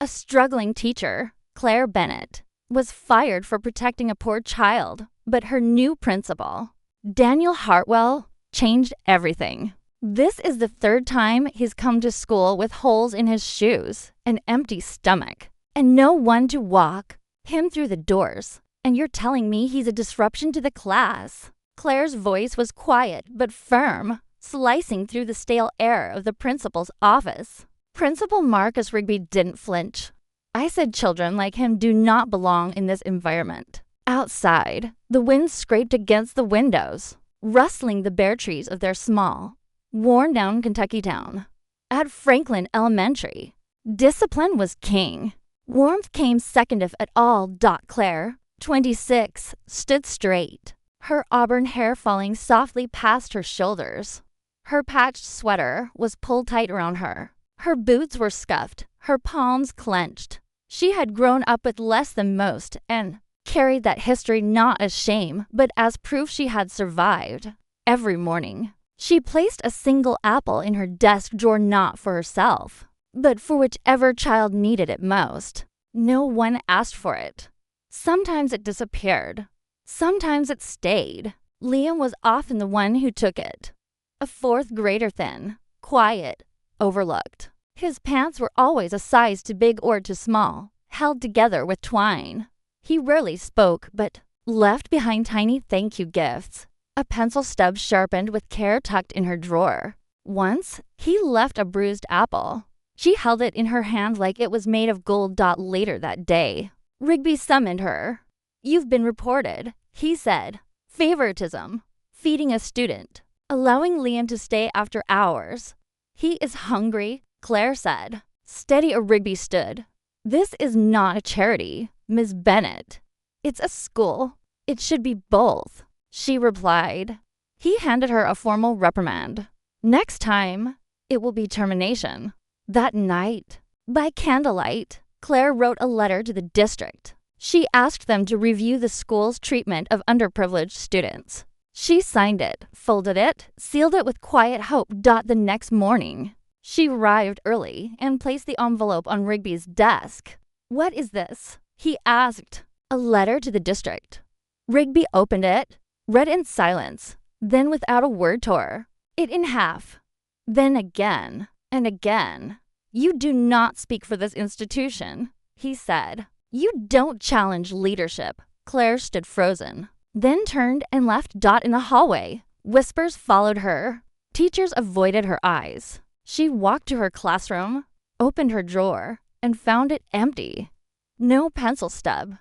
A struggling teacher, Claire Bennett, was fired for protecting a poor child, but her new principal, Daniel Hartwell, changed everything. This is the third time he's come to school with holes in his shoes, an empty stomach, and no one to walk him through the doors. And you're telling me he's a disruption to the class? Claire's voice was quiet but firm, slicing through the stale air of the principal's office. Principal Marcus Rigby didn't flinch. I said children like him do not belong in this environment. Outside, the wind scraped against the windows, rustling the bare trees of their small, worn-down Kentucky town. At Franklin Elementary, discipline was king. Warmth came second if at all. Claire, 26, stood straight, her auburn hair falling softly past her shoulders. Her patched sweater was pulled tight around her. Her boots were scuffed, her palms clenched. She had grown up with less than most and carried that history not as shame, but as proof she had survived. Every morning, she placed a single apple in her desk drawer, not for herself, but for whichever child needed it most. No one asked for it. Sometimes it disappeared. Sometimes it stayed. Liam was often the one who took it. A fourth grader thin, quiet, overlooked. His pants were always a size too big or too small, held together with twine. He rarely spoke, but left behind tiny thank you gifts. A pencil stub sharpened with care tucked in her drawer. Once, he left a bruised apple. She held it in her hand like it was made of gold. Later that day, Rigby summoned her. "You've been reported," he said. "Favoritism, feeding a student, allowing Liam to stay after hours." "He is hungry," Claire said. Steady as Rigby stood. "This is not a charity, Miss Bennett. It's a school. It should be both," she replied. He handed her a formal reprimand. "Next time, it will be termination." That night, by candlelight, Claire wrote a letter to the district. She asked them to review the school's treatment of underprivileged students. She signed it, folded it, sealed it with quiet hope. The next morning, she arrived early and placed the envelope on Rigby's desk. "What is this?" he asked. "A letter to the district." Rigby opened it, read in silence, then without a word tore it in half. Then again and again. "You do not speak for this institution," he said. "You don't challenge leadership." Claire stood frozen, then turned and left. In the hallway, whispers followed her. Teachers avoided her eyes. She walked to her classroom, opened her drawer, and found it empty. No pencil stub,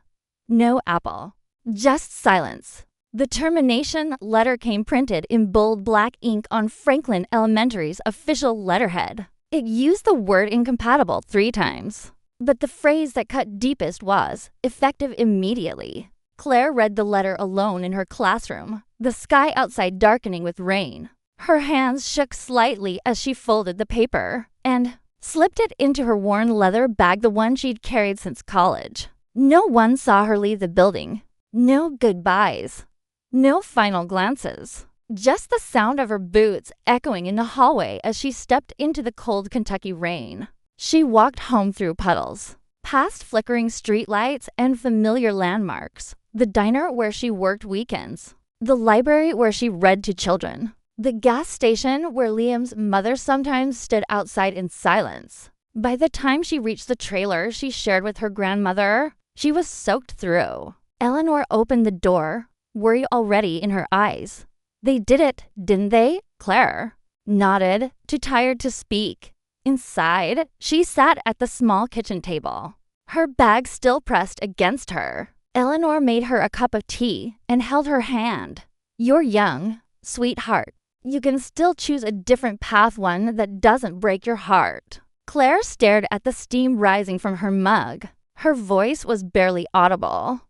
no apple, just silence. The termination letter came printed in bold black ink on Franklin Elementary's official letterhead. It used the word incompatible 3 times, but the phrase that cut deepest was effective immediately. Claire read the letter alone in her classroom, the sky outside darkening with rain. Her hands shook slightly as she folded the paper and slipped it into her worn leather bag, the one she'd carried since college. No one saw her leave the building. No goodbyes. No final glances. Just the sound of her boots echoing in the hallway as she stepped into the cold Kentucky rain. She walked home through puddles, past flickering streetlights and familiar landmarks. The diner where she worked weekends. The library where she read to children. The gas station where Liam's mother sometimes stood outside in silence. By the time she reached the trailer she shared with her grandmother, she was soaked through. Eleanor opened the door, worry already in her eyes. "They did it, didn't they?" Claire nodded, too tired to speak. Inside, she sat at the small kitchen table, her bag still pressed against her. Eleanor made her a cup of tea and held her hand. "You're young, sweetheart. You can still choose a different path, one that doesn't break your heart." Claire stared at the steam rising from her mug. Her voice was barely audible.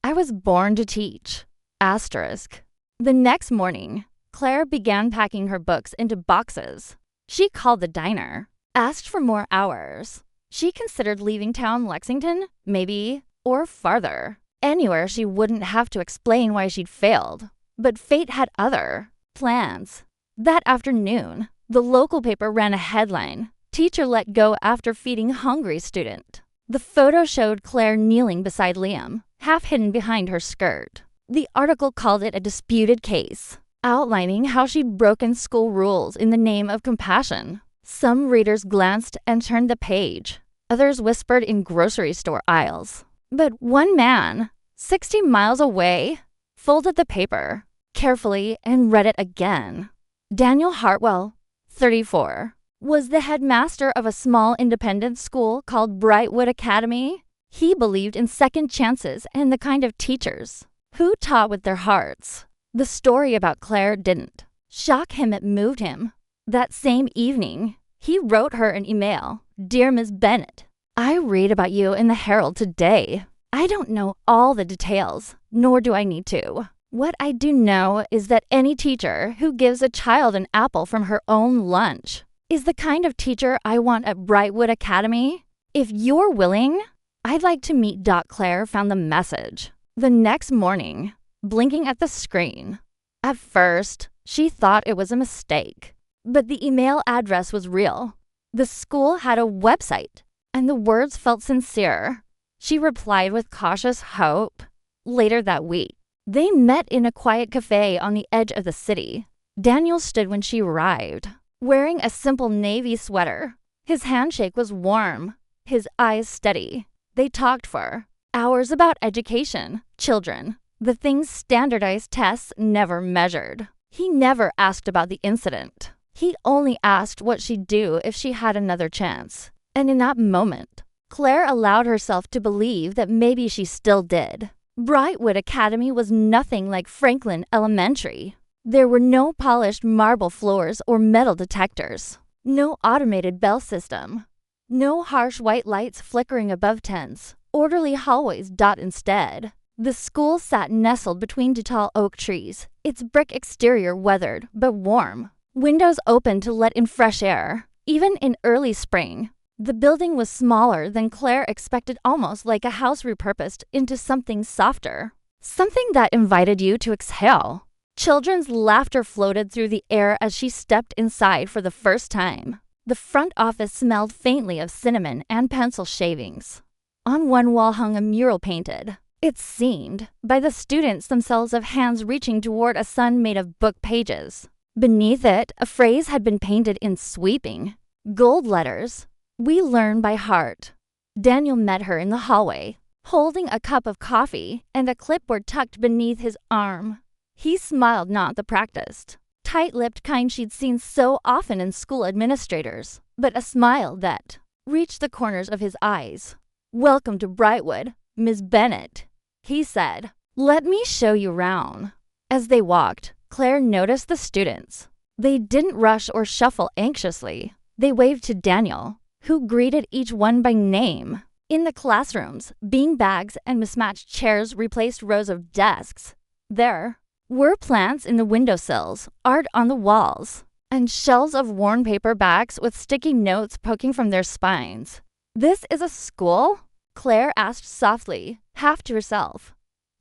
"I was born to teach." Asterisk. The next morning, Claire began packing her books into boxes. She called the diner, asked for more hours. She considered leaving town, Lexington, maybe, or farther. Anywhere she wouldn't have to explain why she'd failed. But fate had other plans. That afternoon, the local paper ran a headline, "Teacher let go after feeding hungry student." The photo showed Claire kneeling beside Liam, half hidden behind her skirt. The article called it a disputed case, outlining how she'd broken school rules in the name of compassion. Some readers glanced and turned the page. Others whispered in grocery store aisles. But one man, 60 miles away, folded the paper carefully and read it again. Daniel Hartwell, 34, was the headmaster of a small independent school called Brightwood Academy. He believed in second chances and the kind of teachers who taught with their hearts. The story about Claire didn't shock him, it moved him. That same evening, he wrote her an email. Dear Ms. Bennett, I read about you in the Herald today. I don't know all the details, nor do I need to. What I do know is that any teacher who gives a child an apple from her own lunch is the kind of teacher I want at Brightwood Academy. If you're willing, I'd like to meet. Claire found the message the next morning, blinking at the screen. At first, she thought it was a mistake, but the email address was real. The school had a website, and the words felt sincere. She replied with cautious hope. Later that week, they met in a quiet cafe on the edge of the city. Daniel stood when she arrived, wearing a simple navy sweater. His handshake was warm, his eyes steady. They talked for hours about education, children, the things standardized tests never measured. He never asked about the incident. He only asked what she'd do if she had another chance. And in that moment, Claire allowed herself to believe that maybe she still did. Brightwood Academy was nothing like Franklin Elementary. There were no polished marble floors or metal detectors, no automated bell system, no harsh white lights flickering above tents. Orderly hallways dot instead. The school sat nestled between two tall oak trees, its brick exterior weathered but warm. Windows open to let in fresh air, even in early spring. The building was smaller than Claire expected, almost like a house repurposed into something softer. Something that invited you to exhale. Children's laughter floated through the air as she stepped inside for the first time. The front office smelled faintly of cinnamon and pencil shavings. On one wall hung a mural painted, it seemed, by the students themselves, of hands reaching toward a sun made of book pages. Beneath it, a phrase had been painted in sweeping gold letters. We learn by heart. Daniel met her in the hallway, holding a cup of coffee and a clipboard tucked beneath his arm. He smiled, not the practiced, tight-lipped kind she'd seen so often in school administrators, but a smile that reached the corners of his eyes. Welcome to Brightwood, Ms. Bennett, he said. Let me show you round. As they walked, Claire noticed the students. They didn't rush or shuffle anxiously. They waved to Daniel, who greeted each one by name. In the classrooms, bean bags and mismatched chairs replaced rows of desks. There were plants in the windowsills, art on the walls, and shelves of worn paperbacks with sticky notes poking from their spines. This is a school? Claire asked softly, half to herself.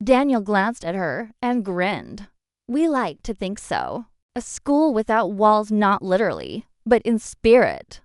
Daniel glanced at her and grinned. We like to think so. A school without walls, not literally, but in spirit.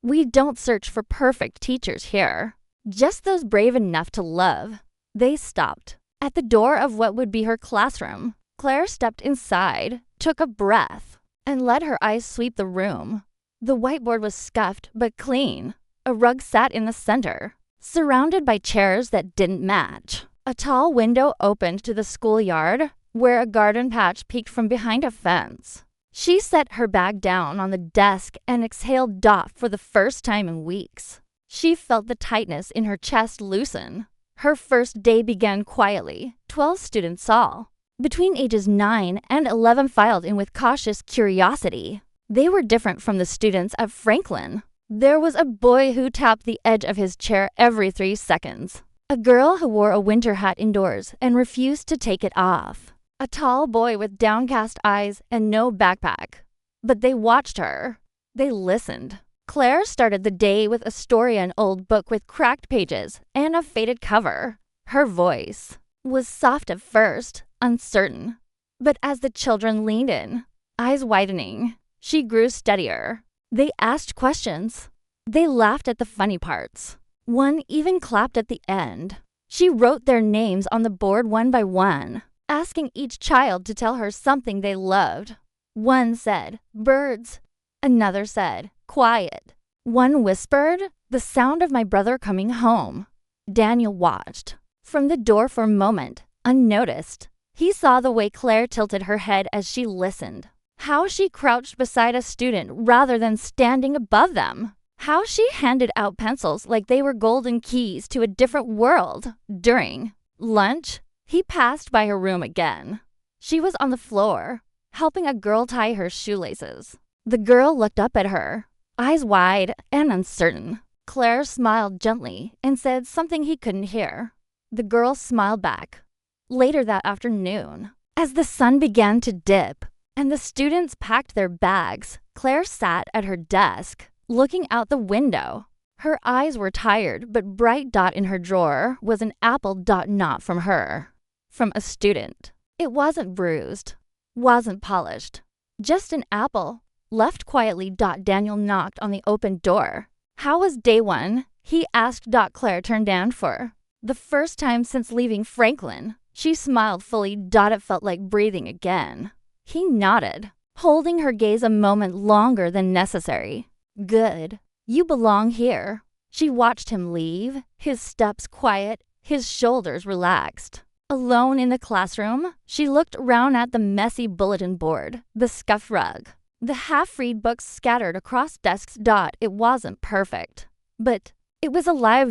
We don't search for perfect teachers here, just those brave enough to love. They stopped at the door of what would be her classroom. Claire stepped inside, took a breath, and let her eyes sweep the room. The whiteboard was scuffed but clean. A rug sat in the center, surrounded by chairs that didn't match. A tall window opened to the schoolyard, where a garden patch peeked from behind a fence. She set her bag down on the desk and exhaled for the first time in weeks. She felt the tightness in her chest loosen. Her first day began quietly. 12 students all, between ages 9 and 11, filed in with cautious curiosity. They were different from the students at Franklin. There was a boy who tapped the edge of his chair every 3 seconds. A girl who wore a winter hat indoors and refused to take it off. A tall boy with downcast eyes and no backpack. But they watched her. They listened. Claire started the day with a story, an old book with cracked pages and a faded cover. Her voice was soft at first, uncertain. But as the children leaned in, eyes widening, she grew steadier. They asked questions. They laughed at the funny parts. One even clapped at the end. She wrote their names on the board one by one, asking each child to tell her something they loved. One said, "Birds." Another said, "Quiet." One whispered, "The sound of my brother coming home." Daniel watched from the door for a moment, unnoticed. He saw the way Claire tilted her head as she listened, how she crouched beside a student rather than standing above them, how she handed out pencils like they were golden keys to a different world. During lunch, he passed by her room again. She was on the floor, helping a girl tie her shoelaces. The girl looked up at her, eyes wide and uncertain. Claire smiled gently and said something he couldn't hear. The girl smiled back. Later that afternoon, as the sun began to dip and the students packed their bags, Claire sat at her desk, looking out the window. Her eyes were tired, but bright dot in her drawer was an apple dot not from her, from a student. It wasn't bruised, wasn't polished, just an apple. Left quietly. Daniel knocked on the open door. "How was day one?" he asked. Claire turned down for the first time since leaving Franklin. She smiled fully. It felt like breathing again. He nodded, holding her gaze a moment longer than necessary. "Good. You belong here." She watched him leave, his steps quiet, his shoulders relaxed. Alone in the classroom, she looked around at the messy bulletin board, the scuffed rug, the half-read books scattered across desks. It wasn't perfect, but it was alive.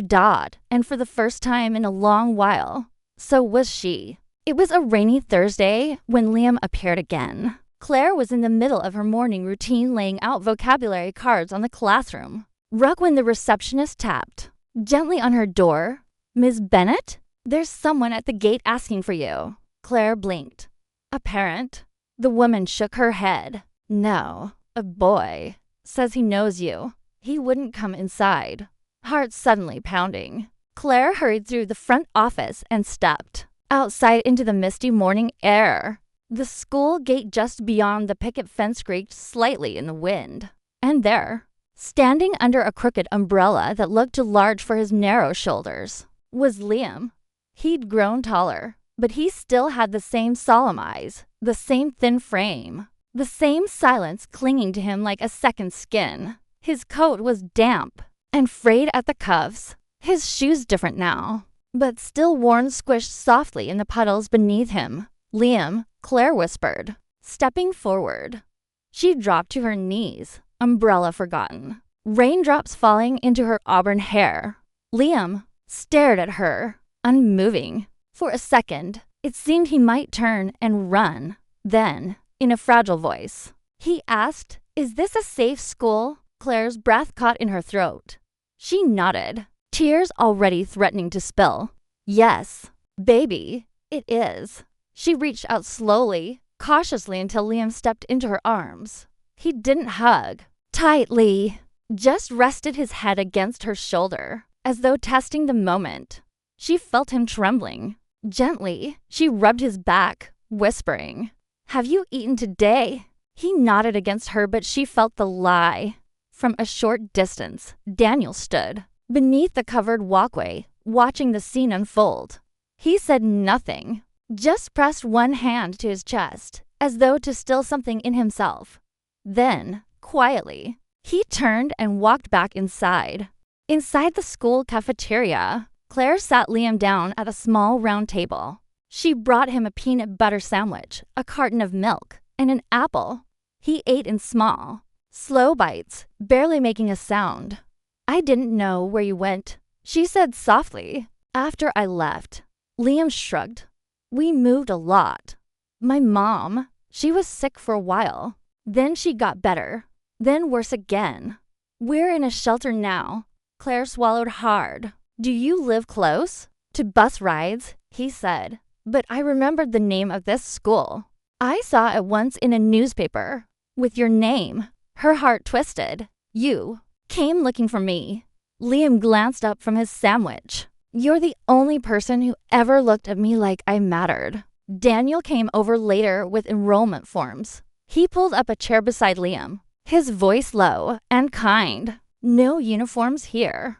And for the first time in a long while, so was she. It was a rainy Thursday when Liam appeared again. Claire was in the middle of her morning routine, laying out vocabulary cards on the classroom rug when the receptionist tapped gently on her door. "Ms. Bennett? There's someone at the gate asking for you." Claire blinked. "A parent?" The woman shook her head. "No, a boy. Says he knows you. He wouldn't come inside." Heart suddenly pounding, Claire hurried through the front office and stepped outside into the misty morning air. The school gate just beyond the picket fence creaked slightly in the wind. And there, standing under a crooked umbrella that looked too large for his narrow shoulders, was Liam. He'd grown taller, but he still had the same solemn eyes, the same thin frame, the same silence clinging to him like a second skin. His coat was damp and frayed at the cuffs, his shoes different now, but still worn, squished softly in the puddles beneath him. "Liam," Claire whispered, stepping forward. She dropped to her knees, umbrella forgotten, raindrops falling into her auburn hair. Liam stared at her, unmoving. For a second, it seemed he might turn and run. Then, in a fragile voice, he asked, "Is this a safe school?" Claire's breath caught in her throat. She nodded, tears already threatening to spill. "Yes, baby, it is." She reached out slowly, cautiously, until Liam stepped into her arms. He didn't hug tightly, just rested his head against her shoulder, as though testing the moment. She felt him trembling. Gently, she rubbed his back, whispering, "Have you eaten today?" He nodded against her, but she felt the lie. From a short distance, Daniel stood beneath the covered walkway, watching the scene unfold. He said nothing, just pressed one hand to his chest, as though to still something in himself. Then, quietly, he turned and walked back inside. Inside the school cafeteria, Claire sat Liam down at a small round table. She brought him a peanut butter sandwich, a carton of milk, and an apple. He ate in small, slow bites, barely making a sound. "I didn't know where you went," she said softly. "After I left." Liam shrugged. "We moved a lot. My mom, she was sick for a while. Then she got better. Then worse again. We're in a shelter now." Claire swallowed hard. "Do you live close?" "To bus rides," he said. "But I remembered the name of this school. I saw it once in a newspaper, with your name." Her heart twisted. "You came looking for me." Liam glanced up from his sandwich. "You're the only person who ever looked at me like I mattered." Daniel came over later with enrollment forms. He pulled up a chair beside Liam, his voice low and kind. "No uniforms here."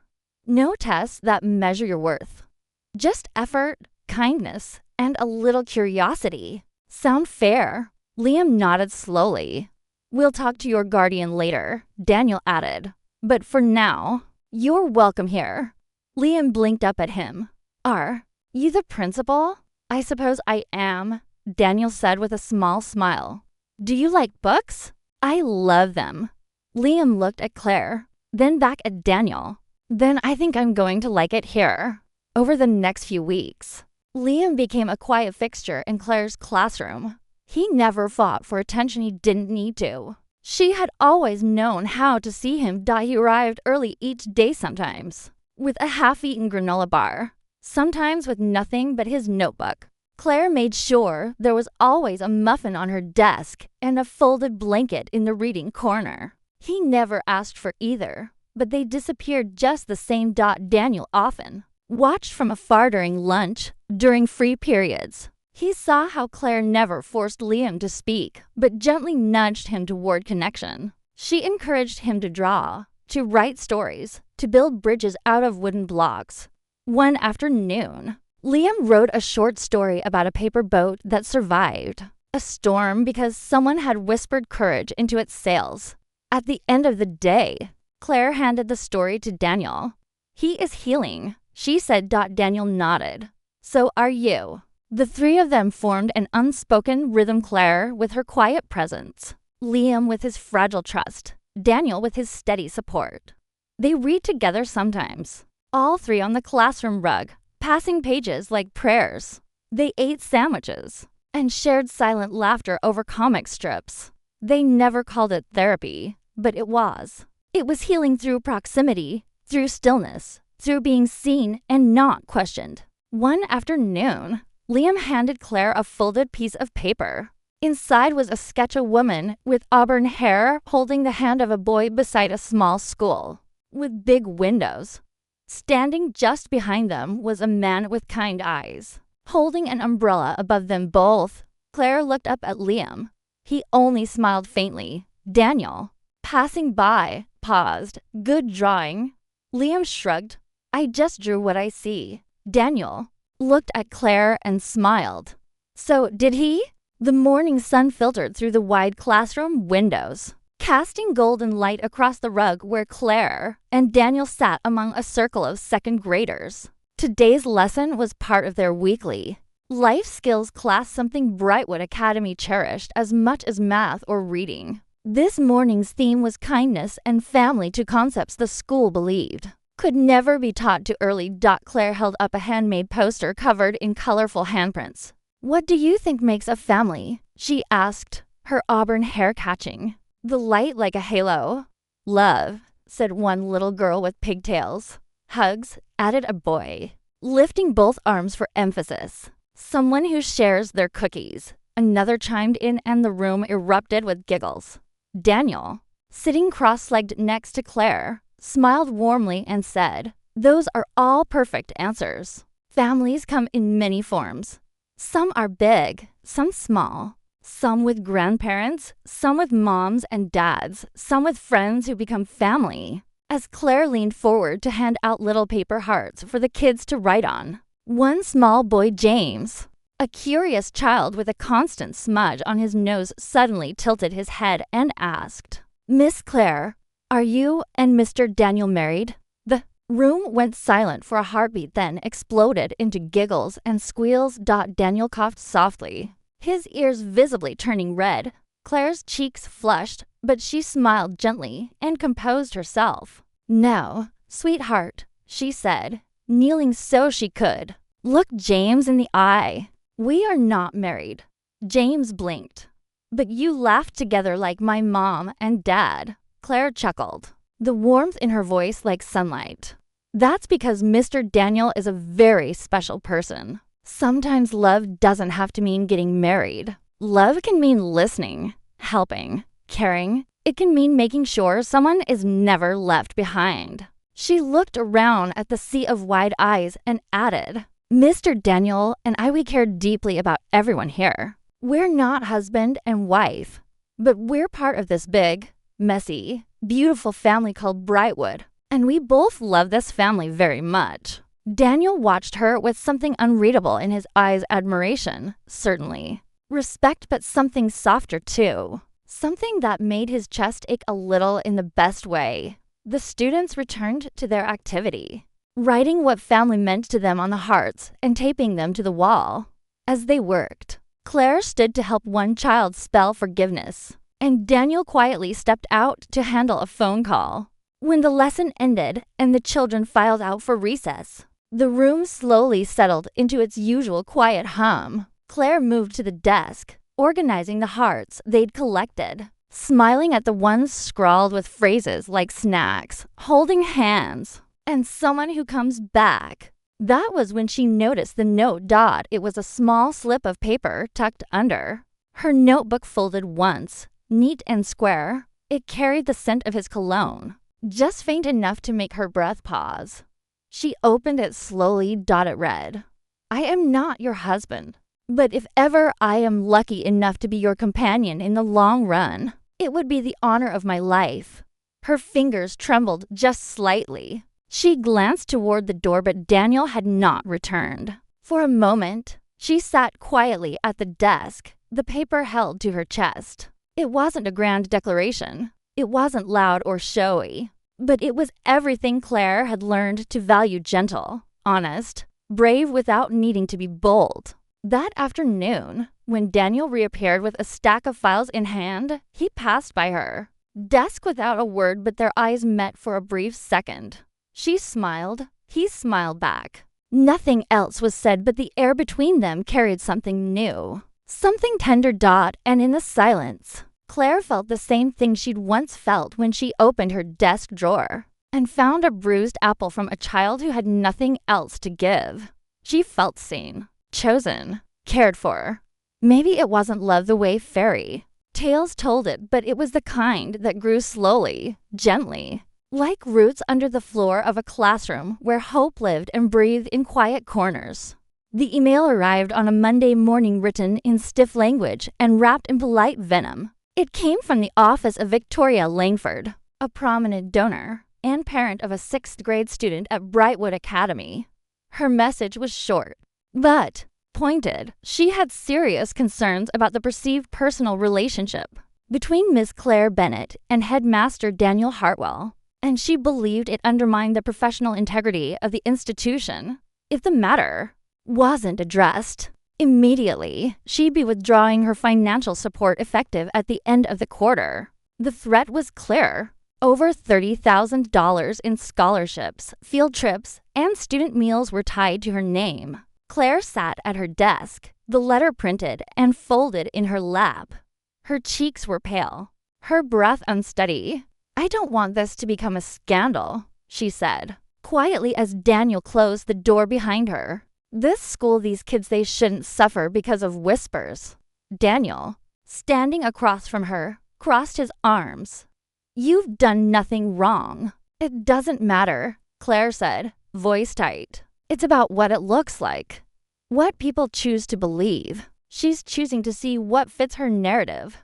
No tests that measure your worth. Just effort, kindness, and a little curiosity. Sound fair? Liam nodded slowly. We'll talk to your guardian later, Daniel added. But for now, you're welcome here. Liam blinked up at him. Are you the principal? I suppose I am, Daniel said with a small smile. Do you like books? I love them. Liam looked at Claire, then back at Daniel. Then I think I'm going to like it here. Over the next few weeks, Liam became a quiet fixture in Claire's classroom. He never fought for attention he didn't need to. She had always known how to see him. He arrived early each day sometimes, with a half-eaten granola bar, sometimes with nothing but his notebook. Claire made sure there was always a muffin on her desk and a folded blanket in the reading corner. He never asked for either, but they disappeared just the same. Daniel often watched from afar during lunch, during free periods. He saw how Claire never forced Liam to speak, but gently nudged him toward connection. She encouraged him to draw, to write stories, to build bridges out of wooden blocks. One afternoon, Liam wrote a short story about a paper boat that survived a storm because someone had whispered courage into its sails. At the end of the day, Claire handed the story to Daniel. He is healing, she said. Daniel nodded. So are you. The three of them formed an unspoken rhythm, Claire with her quiet presence, Liam with his fragile trust, Daniel with his steady support. They read together sometimes, all three on the classroom rug, passing pages like prayers. They ate sandwiches and shared silent laughter over comic strips. They never called it therapy, but it was. It was healing through proximity, through stillness, through being seen and not questioned. One afternoon, Liam handed Claire a folded piece of paper. Inside was a sketch of a woman with auburn hair holding the hand of a boy beside a small school with big windows. Standing just behind them was a man with kind eyes, holding an umbrella above them both. Claire looked up at Liam. He only smiled faintly. Daniel, passing by, paused. Good drawing. Liam shrugged. I just drew what I see. Daniel looked at Claire and smiled. So, did he? The morning sun filtered through the wide classroom windows, casting golden light across the rug where Claire and Daniel sat among a circle of second graders. Today's lesson was part of their weekly life skills class, something Brightwood Academy cherished as much as math or reading. This morning's theme was kindness and family, two concepts the school believed could never be taught too early. Claire held up a handmade poster covered in colorful handprints. What do you think makes a family? She asked, her auburn hair catching the light like a halo. Love, said one little girl with pigtails. Hugs, added a boy, lifting both arms for emphasis. Someone who shares their cookies. Another chimed in and the room erupted with giggles. Daniel, sitting cross-legged next to Claire, smiled warmly and said, those are all perfect answers. Families come in many forms. Some are big, some small, some with grandparents, some with moms and dads, some with friends who become family. As Claire leaned forward to hand out little paper hearts for the kids to write on, one small boy, James, a curious child with a constant smudge on his nose, suddenly tilted his head and asked, Miss Claire, are you and Mr. Daniel married? The room went silent for a heartbeat, then exploded into giggles and squeals. Daniel coughed softly, his ears visibly turning red. Claire's cheeks flushed, but she smiled gently and composed herself. No, sweetheart, she said, kneeling so she could look James in the eye. We are not married. James blinked. But you laughed together like my mom and dad. Claire chuckled, the warmth in her voice like sunlight. That's because Mr. Daniel is a very special person. Sometimes love doesn't have to mean getting married. Love can mean listening, helping, caring. It can mean making sure someone is never left behind. She looked around at the sea of wide eyes and added, Mr. Daniel and we care deeply about everyone here. We're not husband and wife, but we're part of this big, messy, beautiful family called Brightwood. and we both love this family very much." Daniel watched her with something unreadable in his eyes. Admiration, certainly. Respect, but something softer too. Something that made his chest ache a little in the best way. The students returned to their activity, writing what family meant to them on the hearts and taping them to the wall. As they worked, Claire stood to help one child spell forgiveness, and Daniel quietly stepped out to handle a phone call. When the lesson ended and the children filed out for recess, the room slowly settled into its usual quiet hum. Claire moved to the desk, organizing the hearts they'd collected, smiling at the ones scrawled with phrases like snacks, holding hands, and someone who comes back. That was when she noticed the note. It was a small slip of paper tucked under. Her notebook folded once, neat and square. It carried the scent of his cologne, just faint enough to make her breath pause. She opened it slowly. It read, "I am not your husband, but if ever I am lucky enough to be your companion in the long run, it would be the honor of my life." Her fingers trembled just slightly. She glanced toward the door, but Daniel had not returned. For a moment, she sat quietly at the desk, the paper held to her chest. It wasn't a grand declaration. It wasn't loud or showy. But it was everything Claire had learned to value: gentle, honest, brave without needing to be bold. That afternoon, when Daniel reappeared with a stack of files in hand, he passed by her desk without a word, but their eyes met for a brief second. She smiled. He smiled back. Nothing else was said, but the air between them carried something new, something tender. And in the silence, Claire felt the same thing she'd once felt when she opened her desk drawer and found a bruised apple from a child who had nothing else to give. She felt seen, chosen, cared for. Maybe it wasn't love the way fairy tales told it, but it was the kind that grew slowly, gently, like roots under the floor of a classroom where hope lived and breathed in quiet corners. The email arrived on a Monday morning, written in stiff language and wrapped in polite venom. It came from the office of Victoria Langford, a prominent donor and parent of a 6th grade student at Brightwood Academy. Her message was short, but pointed. She had serious concerns about the perceived personal relationship between Miss Claire Bennett and headmaster Daniel Hartwell, and she believed it undermined the professional integrity of the institution. If the matter wasn't addressed immediately, she'd be withdrawing her financial support effective at the end of the quarter. The threat was clear. Over $30,000 in scholarships, field trips, and student meals were tied to her name. Claire sat at her desk, the letter printed and folded in her lap. Her cheeks were pale, her breath unsteady. "I don't want this to become a scandal," she said, quietly, as Daniel closed the door behind her. "This school, these kids, they shouldn't suffer because of whispers." Daniel, standing across from her, crossed his arms. "You've done nothing wrong." "It doesn't matter," Claire said, voice tight. "It's about what it looks like, what people choose to believe." She's choosing to see what fits her narrative.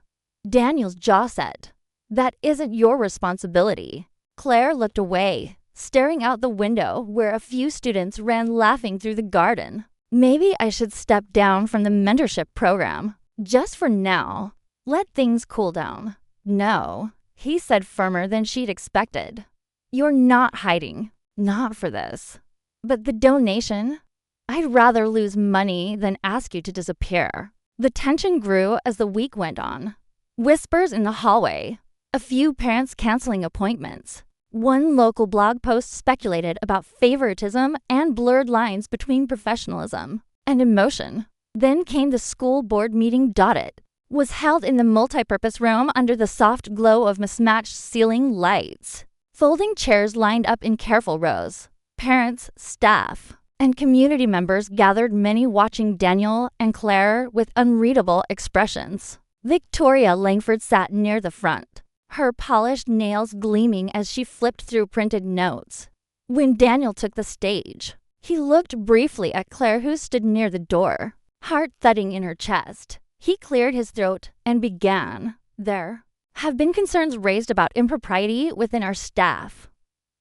Daniel's jaw set. "That isn't your responsibility." Claire looked away, staring out the window where a few students ran laughing through the garden. "Maybe I should step down from the mentorship program, just for now. Let things cool down." "No," he said, firmer than she'd expected. "You're not hiding. Not for this. But the donation? I'd rather lose money than ask you to disappear." The tension grew as the week went on. Whispers in the hallway. A few parents canceling appointments. One local blog post speculated about favoritism and blurred lines between professionalism and emotion. Then came the school board meeting. It was held in the multipurpose room under the soft glow of mismatched ceiling lights. Folding chairs lined up in careful rows. Parents, staff, and community members gathered, many watching Daniel and Claire with unreadable expressions. Victoria Langford sat near the front, her polished nails gleaming as she flipped through printed notes. When Daniel took the stage, he looked briefly at Claire, who stood near the door, heart thudding in her chest. He cleared his throat and began. "There have been concerns raised about impropriety within our staff.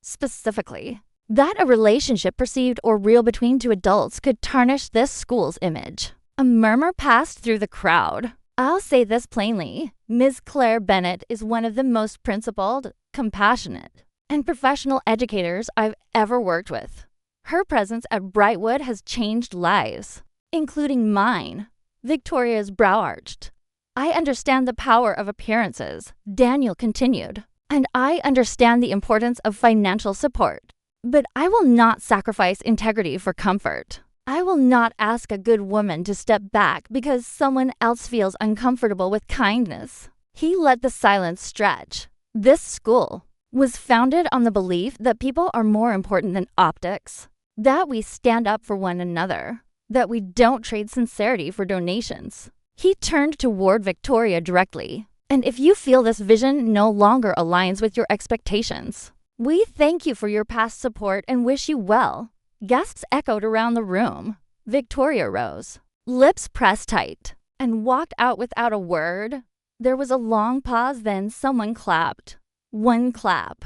specifically. That a relationship perceived or real between two adults could tarnish this school's image. A murmur passed through the crowd. I'll say this plainly. Ms. Claire Bennett is one of the most principled, compassionate, and professional educators I've ever worked with. Her presence at Brightwood has changed lives, including mine. Victoria's brow arched. I understand the power of appearances, Daniel continued, and I understand the importance of financial support. But I will not sacrifice integrity for comfort. I will not ask a good woman to step back because someone else feels uncomfortable with kindness. He let the silence stretch. This school was founded on the belief that people are more important than optics, that we stand up for one another, that we don't trade sincerity for donations. He turned toward Victoria directly. And if you feel this vision no longer aligns with your expectations, we thank you for your past support and wish you well. Guests echoed around the room. Victoria rose, lips pressed tight, and walked out without a word. There was a long pause, then someone clapped. One clap,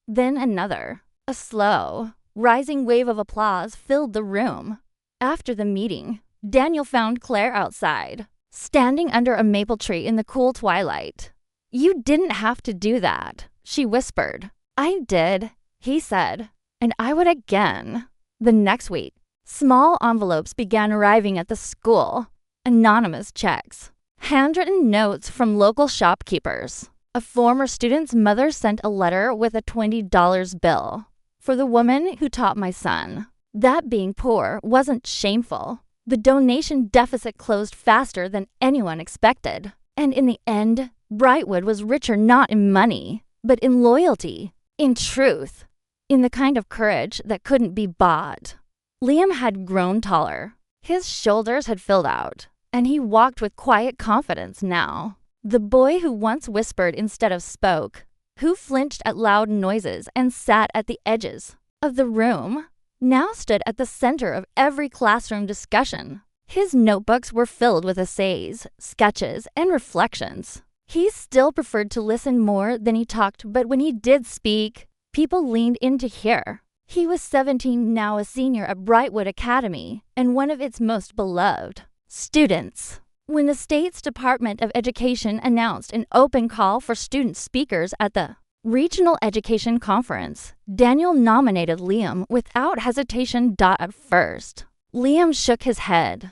then another. A slow, rising wave of applause filled the room. After the meeting, Daniel found Claire outside, standing under a maple tree in the cool twilight. "You didn't have to do that," she whispered. "I did," he said, "and I would again." The next week, small envelopes began arriving at the school. Anonymous checks, handwritten notes from local shopkeepers. A former student's mother sent a letter with a $20 bill. "For the woman who taught my son." That being poor wasn't shameful. The donation deficit closed faster than anyone expected. And in the end, Brightwood was richer not in money, but in loyalty, in truth, in the kind of courage that couldn't be bought. Liam had grown taller. His shoulders had filled out, and he walked with quiet confidence now. The boy who once whispered instead of spoke, who flinched at loud noises and sat at the edges of the room, now stood at the center of every classroom discussion. His notebooks were filled with essays, sketches, and reflections. He still preferred to listen more than he talked, but when he did speak, people leaned in to hear. He was 17, now a senior at Brightwood Academy, and one of its most beloved students. When the state's Department of Education announced an open call for student speakers at the Regional Education Conference, Daniel nominated Liam without hesitation. At first, Liam shook his head.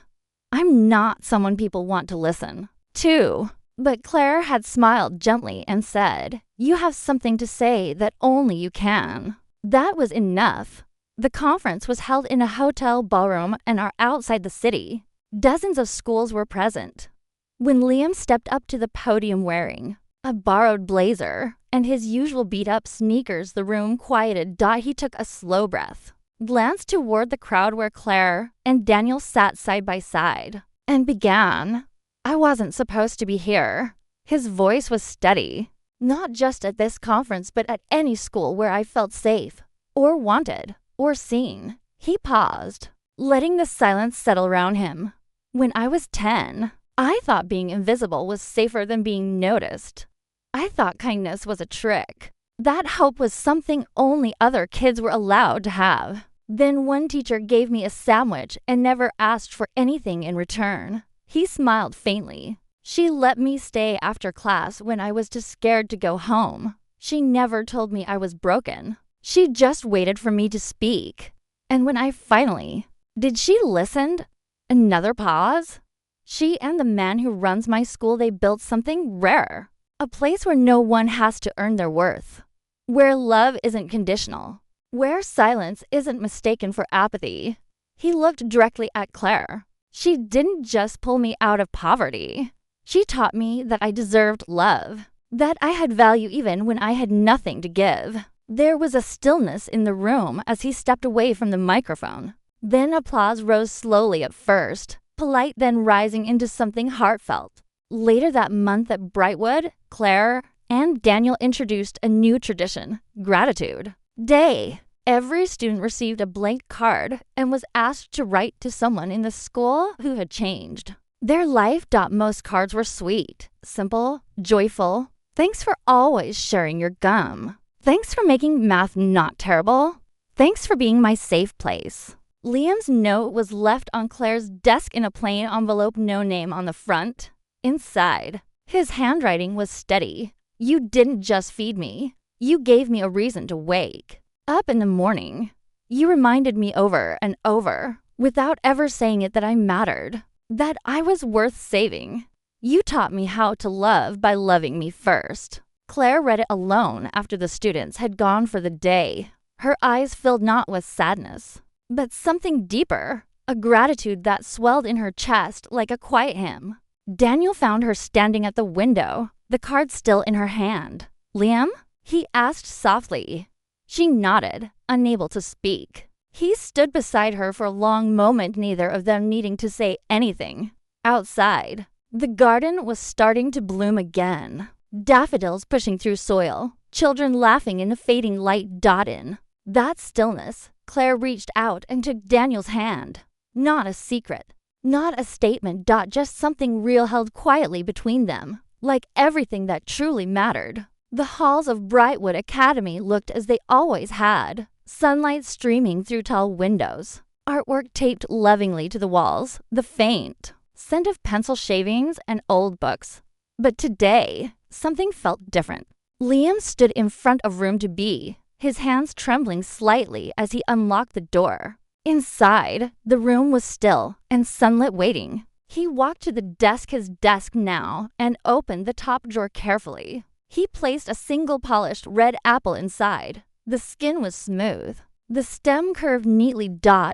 "I'm not someone people want to listen to." But Claire had smiled gently and said, "You have something to say that only you can." That was enough. The conference was held in a hotel ballroom and are outside the city. Dozens of schools were present. When Liam stepped up to the podium wearing a borrowed blazer and his usual beat-up sneakers, the room quieted. He took a slow breath, glanced toward the crowd where Claire and Daniel sat side by side, and began. "I wasn't supposed to be here." His voice was steady. "Not just at this conference, but at any school where I felt safe, or wanted, or seen." He paused, letting the silence settle around him. "When I was 10, I thought being invisible was safer than being noticed. I thought kindness was a trick. That hope was something only other kids were allowed to have. Then one teacher gave me a sandwich and never asked for anything in return." He smiled faintly. "She let me stay after class when I was too scared to go home. She never told me I was broken. She just waited for me to speak. And when I finally did, she listened." Another pause. "She and the man who runs my school, they built something rare. A place where no one has to earn their worth. Where love isn't conditional. Where silence isn't mistaken for apathy." He looked directly at Claire. "She didn't just pull me out of poverty. She taught me that I deserved love, that I had value even when I had nothing to give." There was a stillness in the room as he stepped away from the microphone. Then applause rose slowly at first, polite, then rising into something heartfelt. Later that month at Brightwood, Claire and Daniel introduced a new tradition, Gratitude Day. Every student received a blank card and was asked to write to someone in the school who had changed their life. Most cards were sweet, simple, joyful. "Thanks for always sharing your gum. Thanks for making math not terrible. Thanks for being my safe place. Liam's note was left on Claire's desk in a plain envelope, no name on the front. Inside, his handwriting was steady. You didn't just feed me. You gave me a reason to wake up in the morning. You reminded me over and over, without ever saying it, that I mattered, that I was worth saving. You taught me how to love by loving me first. Claire read it alone after the students had gone for the day. Her eyes filled not with sadness, but something deeper, a gratitude that swelled in her chest like a quiet hymn. Daniel found her standing at the window, the card still in her hand. "Liam?" he asked softly. She nodded, unable to speak. He stood beside her for a long moment, neither of them needing to say anything. Outside, the garden was starting to bloom again. Daffodils pushing through soil, children laughing in the fading light dot-in. That stillness, Claire reached out and took Daniel's hand. Not a secret, not a statement, just something real held quietly between them, like everything that truly mattered. The halls of Brightwood Academy looked as they always had, sunlight streaming through tall windows, artwork taped lovingly to the walls, the faint scent of pencil shavings and old books. But today, something felt different. Liam stood in front of room to be, his hands trembling slightly as he unlocked the door. Inside, the room was still and sunlit, waiting. He walked to the desk, his desk now, and opened the top drawer carefully. He placed a single polished red apple inside. The skin was smooth. The stem curved neatly.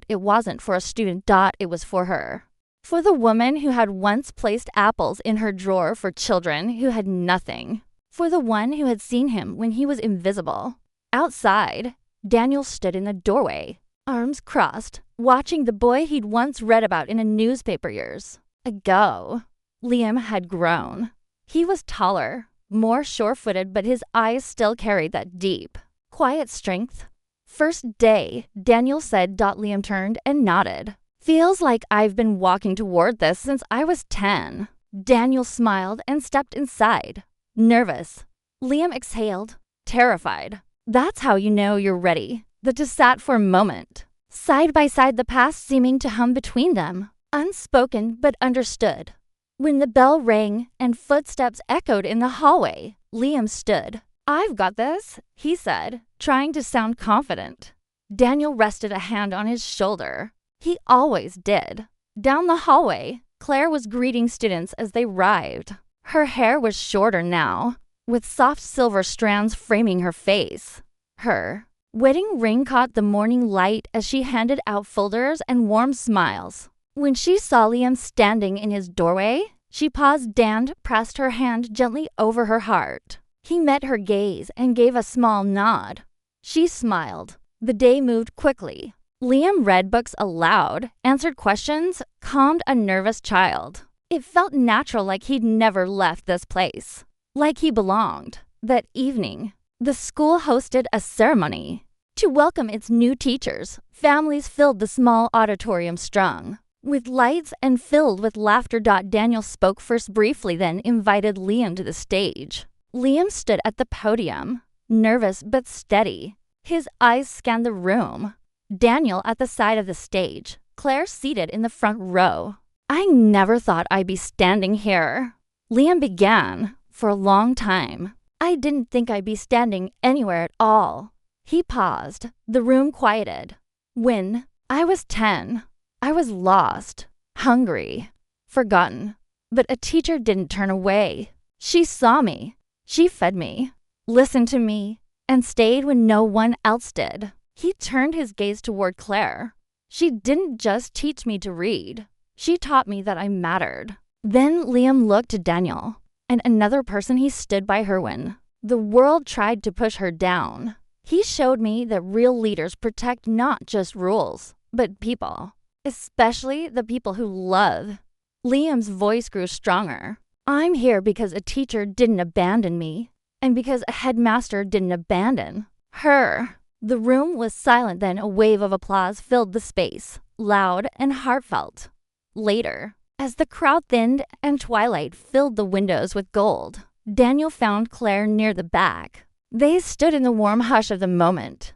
It wasn't for a student. It was for her. For the woman who had once placed apples in her drawer for children who had nothing. For the one who had seen him when he was invisible. Outside, Daniel stood in the doorway, arms crossed, watching the boy he'd once read about in a newspaper years ago. Liam had grown. He was taller, more sure-footed, but his eyes still carried that deep, quiet strength. "First day," Daniel said. Liam turned and nodded. "Feels like I've been walking toward this since I was 10. Daniel smiled and stepped inside. Nervous. Liam exhaled, terrified. That's how you know you're ready. The two sat for a moment, side by side, the past seeming to hum between them, unspoken but understood. When the bell rang and footsteps echoed in the hallway, Liam stood. "I've got this," he said, trying to sound confident. Daniel rested a hand on his shoulder. He always did. Down the hallway, Claire was greeting students as they arrived. Her hair was shorter now, with soft silver strands framing her face. Her wedding ring caught the morning light as she handed out folders and warm smiles. When she saw Liam standing in his doorway, she paused. Dan pressed her hand gently over her heart. He met her gaze and gave a small nod. She smiled. The day moved quickly. Liam read books aloud, answered questions, calmed a nervous child. It felt natural, like he'd never left this place, like he belonged. That evening, the school hosted a ceremony to welcome its new teachers. Families filled the small auditorium, strung with lights and filled with laughter. Daniel spoke first briefly, then invited Liam to the stage. Liam stood at the podium, nervous but steady. His eyes scanned the room. Daniel at the side of the stage, Claire seated in the front row. "I never thought I'd be standing here," Liam began. "For a long time, I didn't think I'd be standing anywhere at all." He paused. The room quieted. "When I was 10, I was lost, hungry, forgotten. But a teacher didn't turn away. She saw me. She fed me, listened to me, and stayed when no one else did." He turned his gaze toward Claire. "She didn't just teach me to read. She taught me that I mattered." Then Liam looked to Daniel, and another person. He stood by her when the world tried to push her down. "He showed me that real leaders protect not just rules, but people, especially the people who love." Liam's voice grew stronger. "I'm here because a teacher didn't abandon me, and because a headmaster didn't abandon her." The room was silent, then a wave of applause filled the space, loud and heartfelt. Later, as the crowd thinned and twilight filled the windows with gold, Daniel found Claire near the back. They stood in the warm hush of the moment.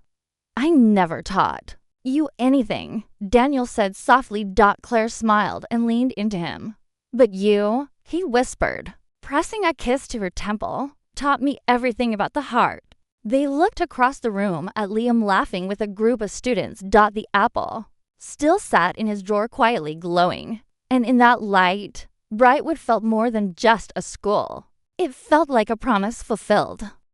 I never taught you anything, Daniel said softly. Claire smiled and leaned into him. But you, he whispered, pressing a kiss to her temple, taught me everything about the heart. They looked across the room at Liam laughing with a group of students. The apple still sat in his drawer quietly glowing, and in that light, Brightwood felt more than just a school. It felt like a promise fulfilled.